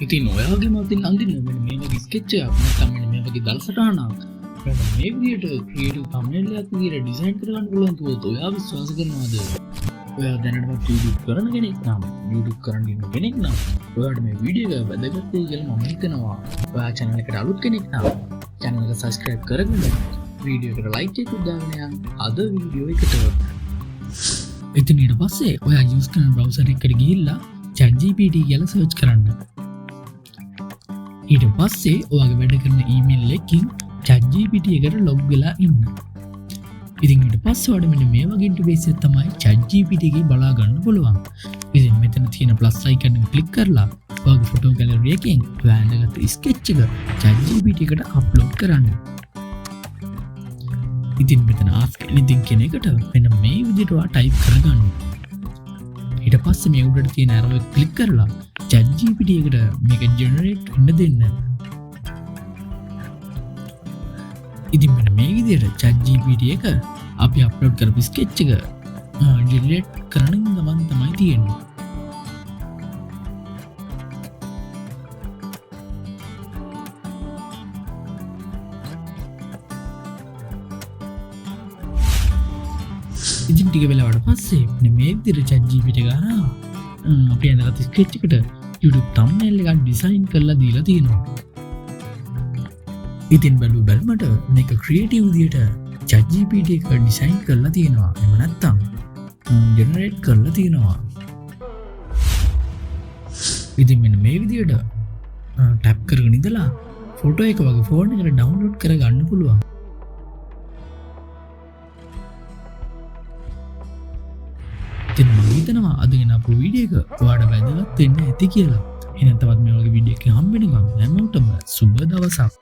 ඉතින් ඔයාගේ මතින් අඳින්න මෙන්න මේ වගේ ස්කෙච් එකක් නැත්නම් මෙන්න මේ වගේ දල සටහනක් මෙන්න මේ විදිහට ක්‍රියේටිව් thumbnail එකක් විදිහට ඩිසයින් කරගන්න පුළුවන් කිව්වොත් ඔයා විශ්වාස කරනවද? ඔයා දැනටමත් YouTube කරන කෙනෙක් නම් YouTube කරන්න ඉන්න කෙනෙක් නම් ඔයාට මේ වීඩියෝ එක වැදගත් වෙයි කියලා මම හිතනවා. ඔයා channel එකට අලුත් කෙනෙක් නම් channel එක subscribe කරගන්න වීඩියෝ එකට like එකක් දාගෙන යන්න අද වීඩියෝ එකට. ඉතින් ඊට පස්සේ ඔයා use කරන browser එකට ගිහිල්ලා ChatGPT කියලා search කරන්න. ඊට පස්සේ ඔයාගේ වැඩ කරන email එකකින් ChatGPT එකට log වෙලා ඉන්න. ඉතින් ඊට පස්සේ ඔයාලට මෙන්න මේ වගේ ඉන්ටර්ෆේස් එක තමයි ChatGPT එකේ බලා ගන්න පුළුවන්. ඉතින් මෙතන තියෙන plus icon එක click කරලා ඔයාගේ photo gallery එකෙන් ඔයා අඳගත්තු sketch එක ChatGPT එකට upload කරන්න. ඉතින් මෙතන ask anything කියන එකට මෙන්න මේ විදිහට ඔයා type කරගන්න. ඊට පස්සේ මේ උඩට තියෙන arrow එක click කරලා ChatGPT එකට මේක generate වෙන්න දෙන්න. ඉතින් මෙන්න මේ විදිහට ChatGPT එක අපි අප්ලෝඩ් කරපු ස්කෙච් එක ජෙනරේට් කරන ගමන් තමයි තියෙන්නේ. ඉතින් ටික වෙලාවට පස්සේ මෙන්න මේ විදිහට ChatGPT එක අරන් අපි අඳගත්තු ස්කෙච් එකට YouTube thumbnail එකක් ඩිසයින් කරලා දීලා තියෙනවා. ඉතින් බැලුමට මේක ක්‍රියේටිව් විදියට ChatGPT එක ඩිසයින් කරලා තියෙනවා. එහෙම නැත්නම් ජෙනරේට් කරලා තියෙනවා. ඉතින් මෙන්න මේ විදියට ටැප් කරගෙන ඉඳලා ෆොටෝ එක වගේ ෆෝන් එකට ඩවුන්ලෝඩ් කරගන්න පුළුවන්. ඉතින් මම හිතනවා අද ගෙන අපු වීඩියෝ එක ඔයාලට වැදගත් වෙන්න ඇති කියලා. එහෙනම් තවත් මේ වගේ වීඩියෝ එකකින් හම්බ වෙනකම් හැමෝටම සුබ දවසක්.